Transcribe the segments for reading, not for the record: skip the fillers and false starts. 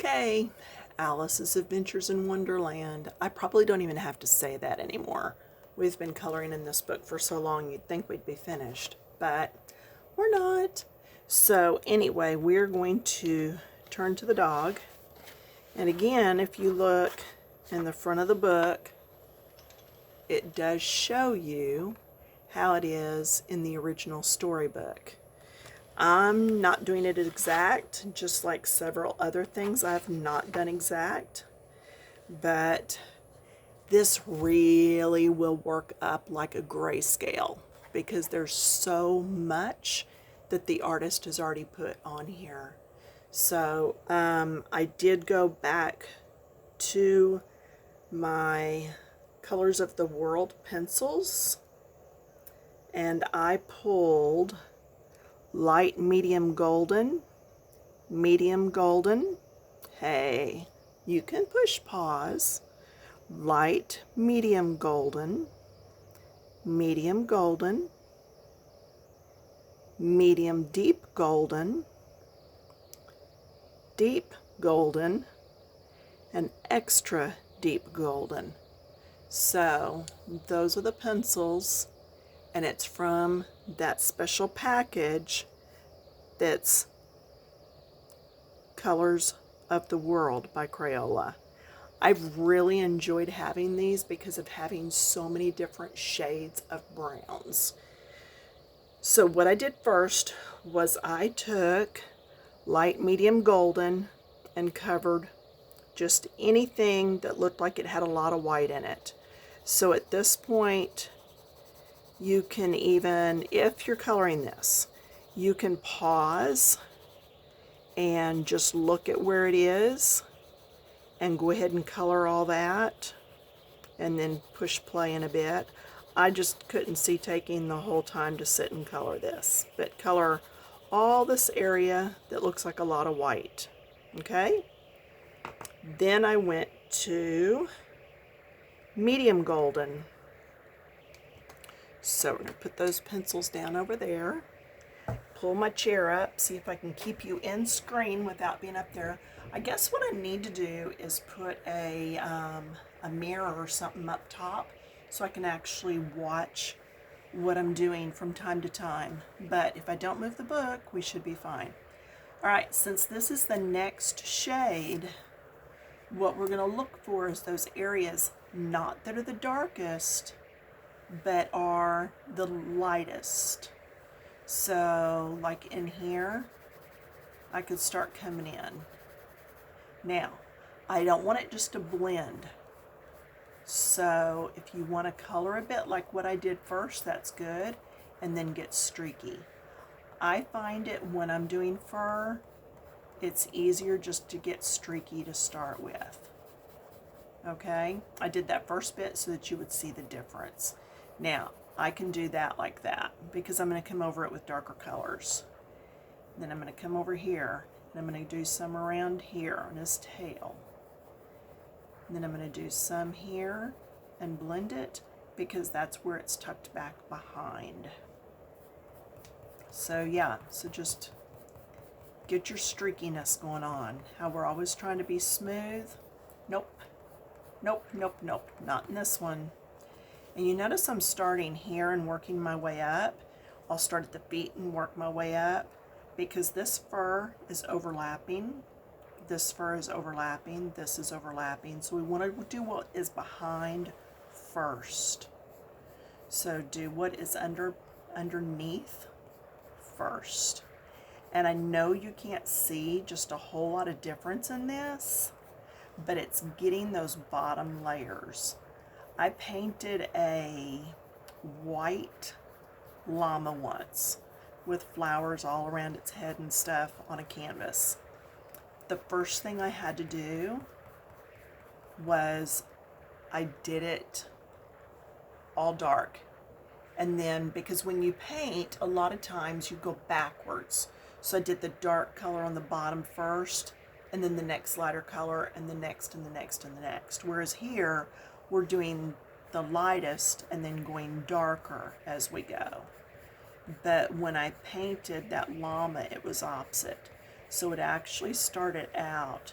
Okay, Alice's Adventures in Wonderland. I probably don't even have to say that anymore. We've been coloring in this book for so long you'd think we'd be finished, but we're not. So anyway, we're going to turn to the dog. And again, if you look in the front of the book, it does show you how it is in the original storybook. I'm not doing it exact, just like several other things I've not done exact, but this really will work up like a grayscale because there's so much that the artist has already put on here. So I did go back to my Colors of the World pencils and I pulled light, medium, golden, hey, you can push pause, light, medium, golden, medium, deep golden, and extra deep golden. So those are the pencils, and it's from that special package that's Colors of the World by Crayola. I've really enjoyed having these because of having so many different shades of browns. So what I did first was I took light, medium, golden and covered just anything that looked like it had a lot of white in it. So at this point, you can even, if you're coloring this, you can pause and just look at where it is and go ahead and color all that and then push play in a bit. I just couldn't see taking the whole time to sit and color this, but color all this area that looks like a lot of white. Okay? Then I went to medium golden. So we're going to put those pencils down over there. Pull my chair up, see if I can keep you in screen without being up there. I guess what I need to do is put a mirror or something up top so I can actually watch what I'm doing from time to time. But if I don't move the book, we should be fine. All right, since this is the next shade, what we're going to look for is those areas, not that are the darkest, but are the lightest. So like in here, I could start coming in. Now, I don't want it just to blend. So if you want to color a bit like what I did first, that's good, and then get streaky. I find it when I'm doing fur, it's easier just to get streaky to start with. Okay, I did that first bit so that you would see the difference. Now, I can do that like that because I'm going to come over it with darker colors. Then I'm going to come over here and I'm going to do some around here on his tail. And then I'm going to do some here and blend it because that's where it's tucked back behind. So yeah, so just get your streakiness going on. How we're always trying to be smooth. Nope, nope, nope, nope, not in this one. And you notice I'm starting here and working my way up. I'll start at the feet and work my way up because this fur is overlapping. This fur is overlapping. This is overlapping. So we want to do what is behind first. So do what is underneath first. And I know you can't see just a whole lot of difference in this, but it's getting those bottom layers. I painted a white llama once with flowers all around its head and stuff on a canvas. The first thing I had to do was I did it all dark. And then because when you paint, a lot of times you go backwards. So I did the dark color on the bottom first, and then the next lighter color, and the next, and the next, and the next. Whereas here, we're doing the lightest and then going darker as we go. But when I painted that llama, it was opposite. So it actually started out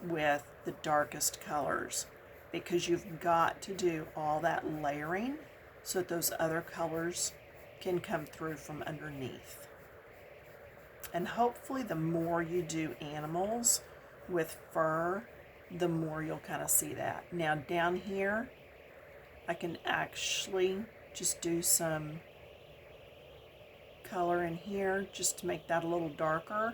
with the darkest colors, because you've got to do all that layering so that those other colors can come through from underneath. And hopefully the more you do animals with fur, the more you'll kind of see that. Now down here, I can actually just do some color in here just to make that a little darker,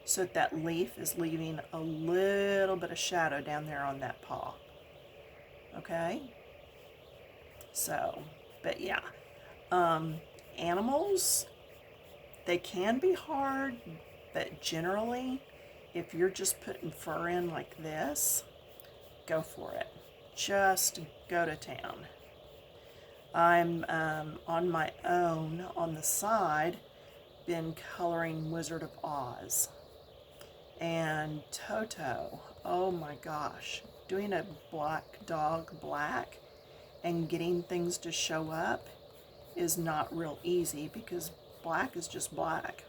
so that leaf is leaving a little bit of shadow down there on that paw. Okay? So, but yeah. Animals, they can be hard, but generally, if you're just putting fur in like this, go for it. Just go to town. I'm on my own on the side, been coloring Wizard of Oz. And Toto, oh my gosh, doing a black dog black and getting things to show up is not real easy, because black is just black.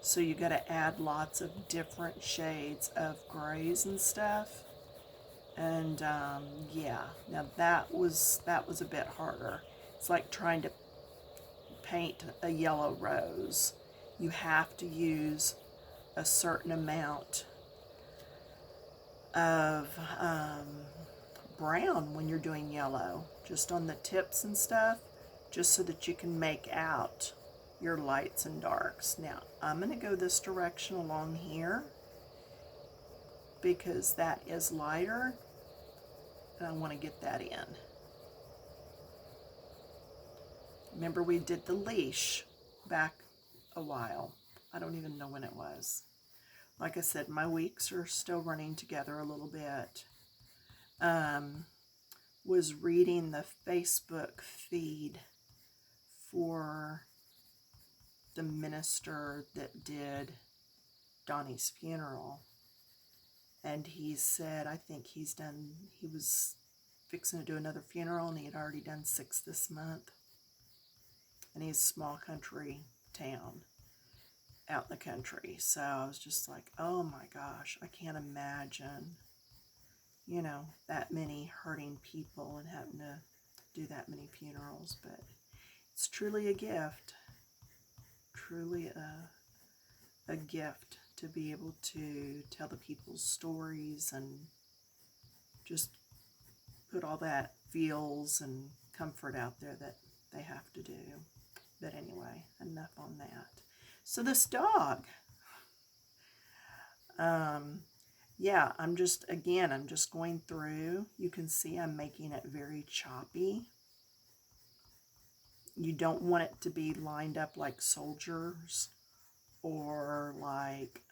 So you got to add lots of different shades of grays and stuff. And yeah, now that was a bit harder. It's like trying to paint a yellow rose. You have to use a certain amount of brown when you're doing yellow, just on the tips and stuff, just so that you can make out your lights and darks. Now I'm going to go this direction along here because that is lighter and I want to get that in. Remember, we did the leash back a while. I don't even know when it was. Like I said, my weeks are still running together a little bit. Was reading the Facebook feed for the minister that did Donnie's funeral. And he said, I think he was fixing to do another funeral, and he had already done 6 this month. And he's a small country town out in the country. So I was just like, oh my gosh, I can't imagine, you know, that many hurting people and having to do that many funerals. But it's truly a gift, truly a gift to be able to tell the people's stories and just put all that feels and comfort out there that they have to do. But anyway, enough on that. So this dog, yeah, I'm just going through. You can see I'm making it very choppy. You don't want it to be lined up like soldiers or like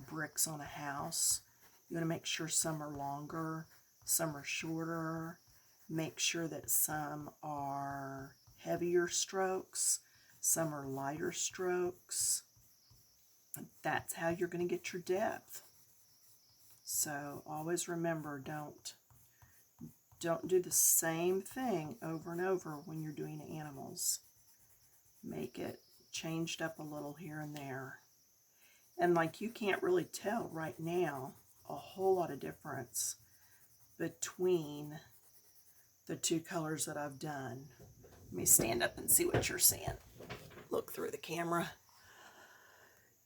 bricks on a house. You want to make sure some are longer, some are shorter. Make sure that some are heavier strokes, some are lighter strokes. That's how you're going to get your depth. So always remember, don't do the same thing over and over when you're doing animals. Make it changed up a little here and there. And like, you can't really tell right now a whole lot of difference between the 2 colors that I've done. Let me stand up and see what you're seeing. Look through the camera.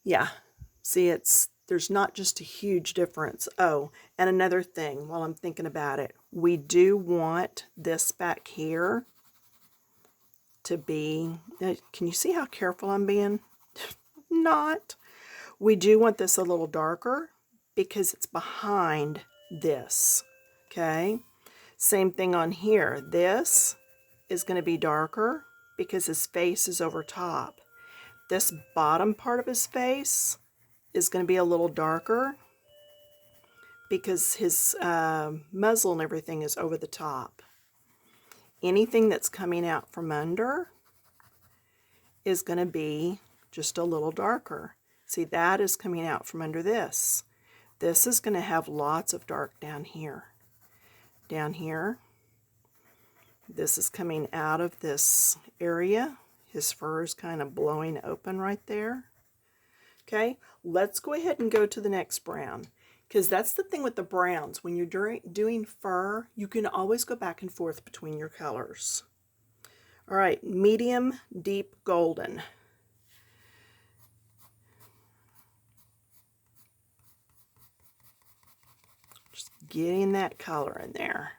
Yeah, see, there's not just a huge difference. Oh, and another thing while I'm thinking about it, we do want this back here to be, can you see how careful I'm being? Not. We do want this a little darker because it's behind this, okay? Same thing on here. This is going to be darker because his face is over top. This bottom part of his face is going to be a little darker because his muzzle and everything is over the top. Anything that's coming out from under is going to be just a little darker. See, that is coming out from under this. This is going to have lots of dark down here. Down here. This is coming out of this area. His fur is kind of blowing open right there. Okay, let's go ahead and go to the next brown. Because that's the thing with the browns. When you're doing fur, you can always go back and forth between your colors. All right, medium deep golden. Just getting that color in there.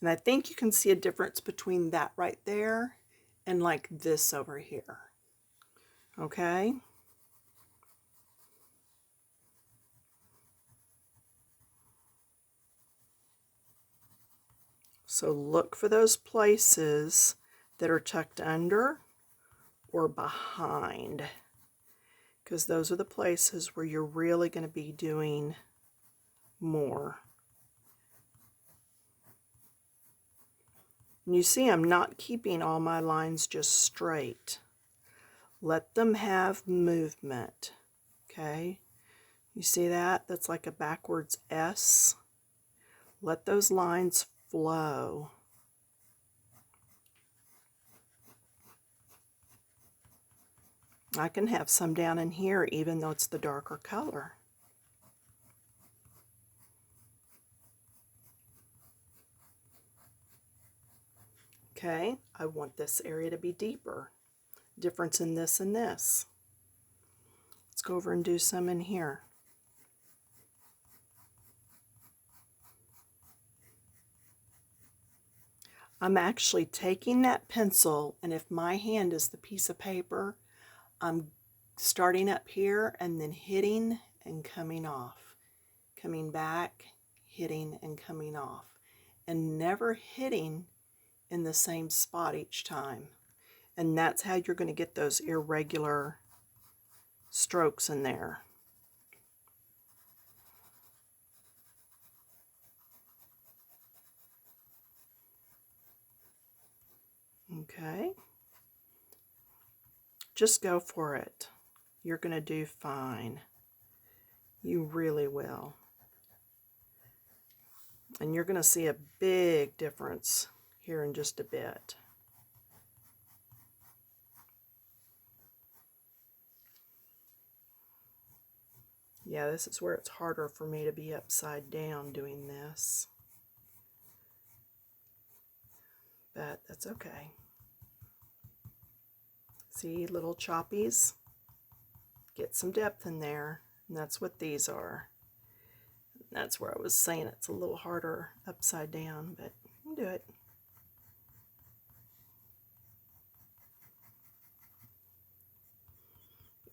And I think you can see a difference between that right there and like this over here. Okay? So look for those places that are tucked under or behind, because those are the places where you're really going to be doing more. And you see I'm not keeping all my lines just straight. Let them have movement, okay? You see that? That's like a backwards S. Let those lines flow. I can have some down in here even though it's the darker color. Okay, I want this area to be deeper. Difference in this and this. Let's go over and do some in here. I'm actually taking that pencil, and if my hand is the piece of paper, I'm starting up here and then hitting and coming off. Coming back, hitting and coming off. And never hitting in the same spot each time. And that's how you're going to get those irregular strokes in there. Okay. Just go for it. You're going to do fine. You really will. And you're going to see a big difference here in just a bit. Yeah, this is where it's harder for me to be upside down doing this. But that's okay. See, little choppies? Get some depth in there. And that's what these are. That's where I was saying it's a little harder upside down, but you can do it.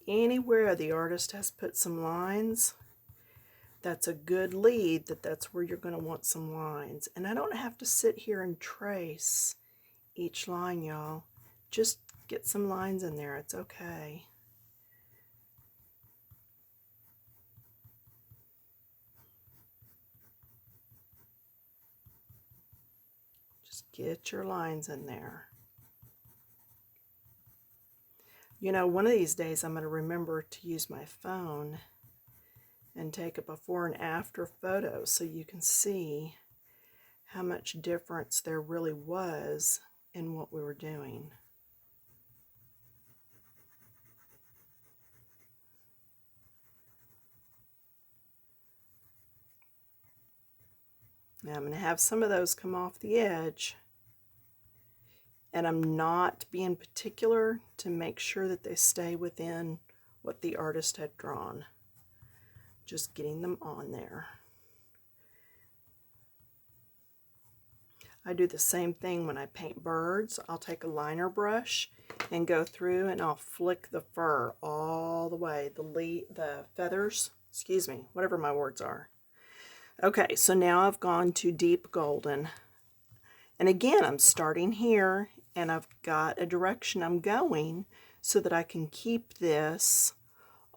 Anywhere the artist has put some lines, that's a good lead that that's where you're going to want some lines. And I don't have to sit here and trace each line, y'all. Just get some lines in there. It's okay. Just get your lines in there. You know, one of these days I'm going to remember to use my phone and take a before and after photo so you can see how much difference there really was in what we were doing. Now I'm going to have some of those come off the edge, and I'm not being particular to make sure that they stay within what the artist had drawn. Just getting them on there. I do the same thing when I paint birds. I'll take a liner brush and go through and I'll flick the fur all the way, the feathers, excuse me, whatever my words are. Okay, so now I've gone to deep golden. And again, I'm starting here and I've got a direction I'm going so that I can keep this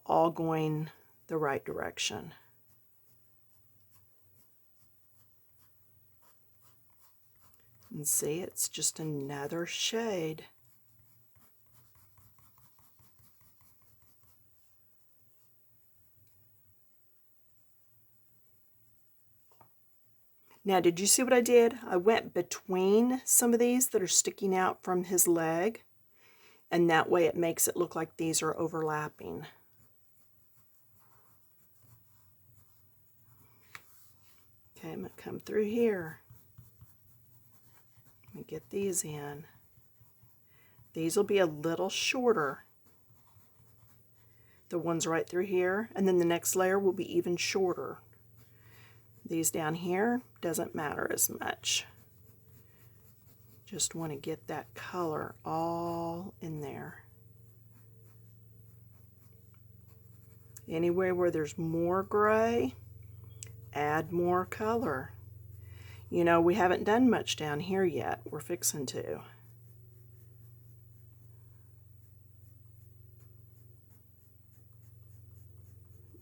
all going the right direction. And see, it's just another shade. Now, did you see what I did? I went between some of these that are sticking out from his leg, And that way it makes it look like these are overlapping. Okay, I'm going to come through here. Let me get these in. These will be a little shorter. The ones right through here, and then the next layer will be even shorter. These down here doesn't matter as much. Just want to get that color all in there. Anywhere where there's more gray, add more color. You know, we haven't done much down here yet. We're fixing to.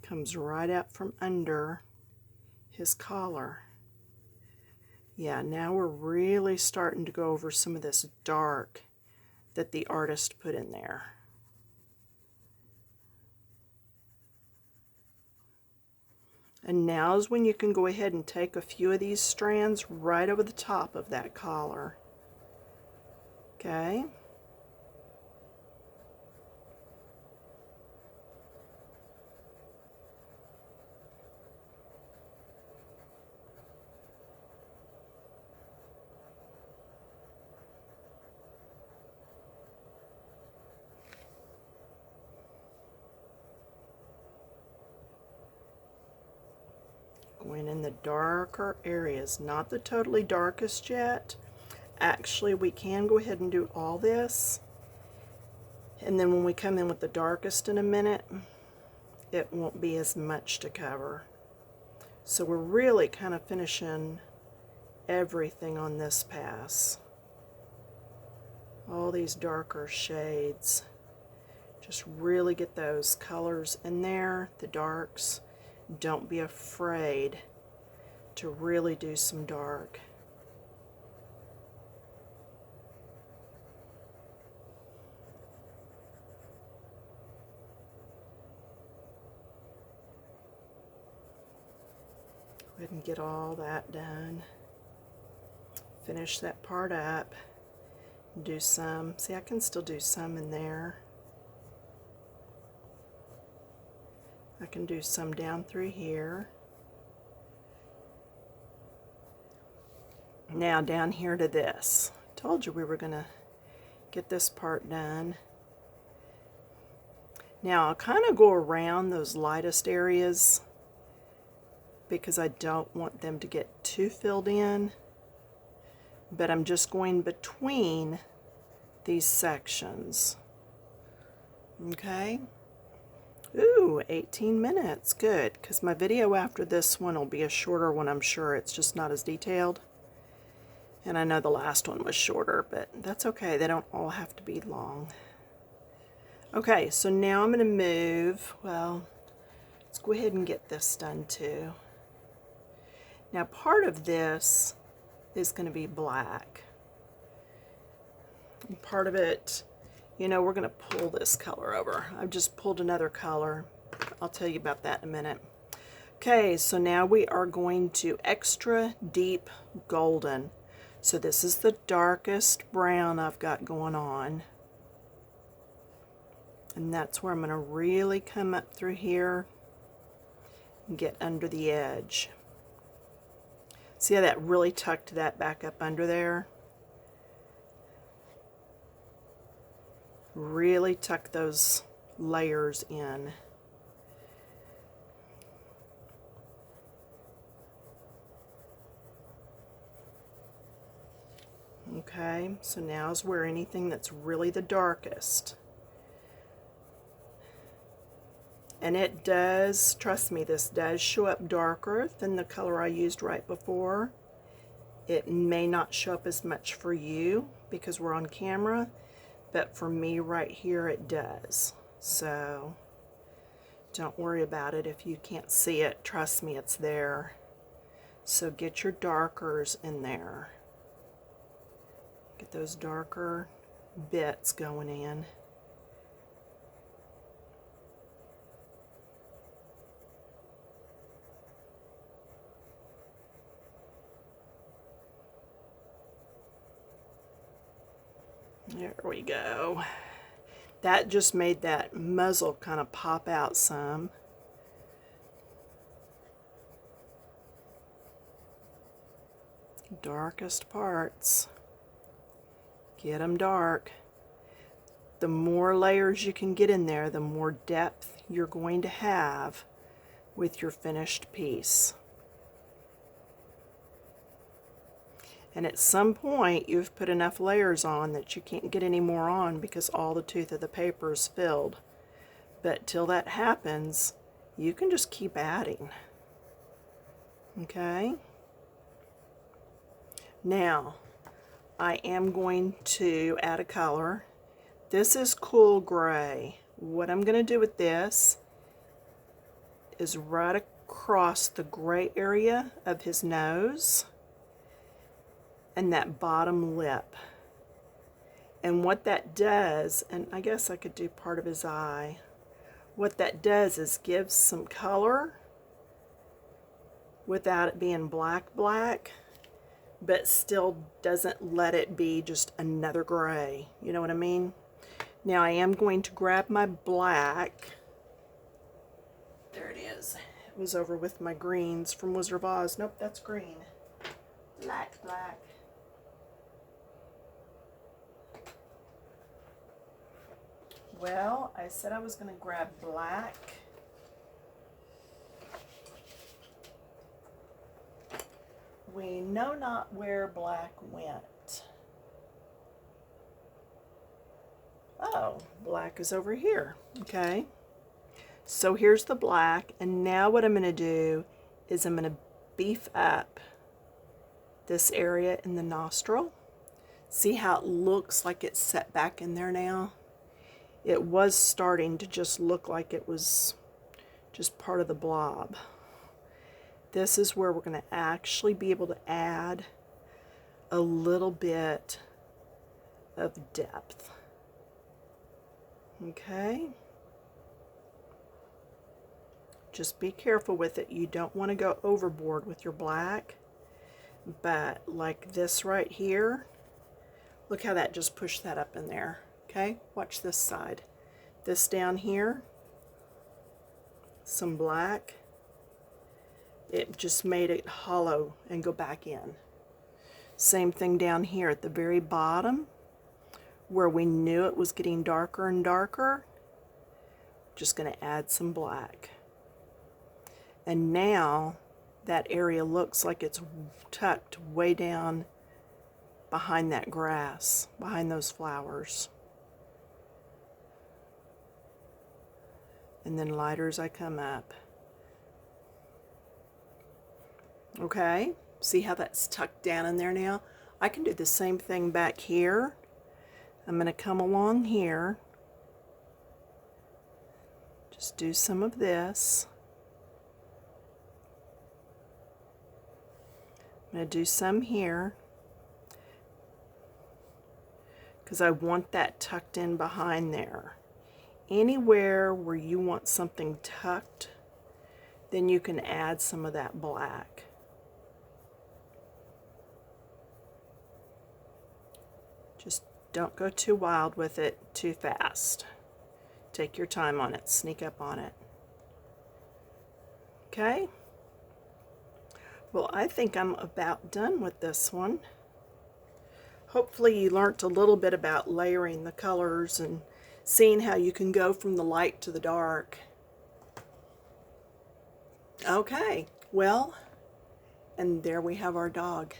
Comes right out from under his collar. Yeah, now we're really starting to go over some of this dark that the artist put in there. And now is when you can go ahead and take a few of these strands right over the top of that collar. Okay. Going in the darker areas, not the totally darkest yet. Actually, we can go ahead and do all this, and then when we come in with the darkest in a minute, it won't be as much to cover. So we're really kind of finishing everything on this pass. All these darker shades. Just really get those colors in there, the darks. Don't be afraid to really do some dark. Go ahead and get all that done. Finish that part up. Do some, see, I can still do some in there. I can do some down through here. Now down here to this. Told you we were gonna get this part done. Now I'll kind of go around those lightest areas because I don't want them to get too filled in, but I'm just going between these sections. Okay. Ooh, 18 minutes. Good, because my video after this one will be a shorter one, I'm sure. It's just not as detailed. And I know the last one was shorter, but that's okay. They don't all have to be long. Okay, so now I'm going to move. Well, let's go ahead and get this done too. Now, part of this is going to be black. And part of it, you know, we're going to pull this color over. I've just pulled another color. I'll tell you about that in a minute. Okay, so now we are going to extra deep golden. So this is the darkest brown I've got going on. And that's where I'm going to really come up through here and get under the edge. See how that really tucked that back up under there? Really tuck those layers in. Okay, so now is where anything that's really the darkest. And it does, trust me, this does show up darker than the color I used right before. It may not show up as much for you because we're on camera, but for me right here it does. So don't worry about it if you can't see it. Trust me, it's there. So get your darkers in there. Get those darker bits going in. There we go. That just made that muzzle kind of pop out some. Darkest parts. Get them dark. The more layers you can get in there, the more depth you're going to have with your finished piece. And at some point, you've put enough layers on that you can't get any more on because all the tooth of the paper is filled. But till that happens, you can just keep adding. Okay? Now, I am going to add a color. This is cool gray. What I'm going to do with this is right across the gray area of his nose and that bottom lip. And what that does, and I guess I could do part of his eye, what that does is gives some color without it being black, but still doesn't let it be just another gray. You know what I mean? Now I am going to grab my black. There it is. It was over with my greens from Wizard of Oz. Nope, that's green. Black. Well, I said I was going to grab black. We know not where black went. Oh, black is over here. Okay. So here's the black, and now what I'm going to do is I'm going to beef up this area in the nostril. See how it looks like it's set back in there now? It was starting to just look like it was just part of the blob. This is where we're going to actually be able to add a little bit of depth. Okay? Just be careful with it. You don't want to go overboard with your black. But like this right here, look how that just pushed that up in there. Okay? Watch this side. This down here, some black. It just made it hollow and go back in. Same thing down here at the very bottom, where we knew it was getting darker and darker. Just going to add some black. And now that area looks like it's tucked way down behind that grass, behind those flowers. And then lighter as I come up. Okay, see how that's tucked down in there now? I can do the same thing back here. I'm going to come along here. Just do some of this. I'm going to do some here because I want that tucked in behind there. Anywhere where you want something tucked, then you can add some of that black. Just don't go too wild with it too fast. Take your time on it, sneak up on it. Okay? Well, I think I'm about done with this one. Hopefully you learned a little bit about layering the colors and seeing how you can go from the light to the dark. Okay, well, and there we have our dog.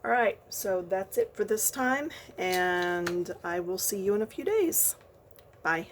All right, so that's it for this time, and I will see you in a few days. Bye.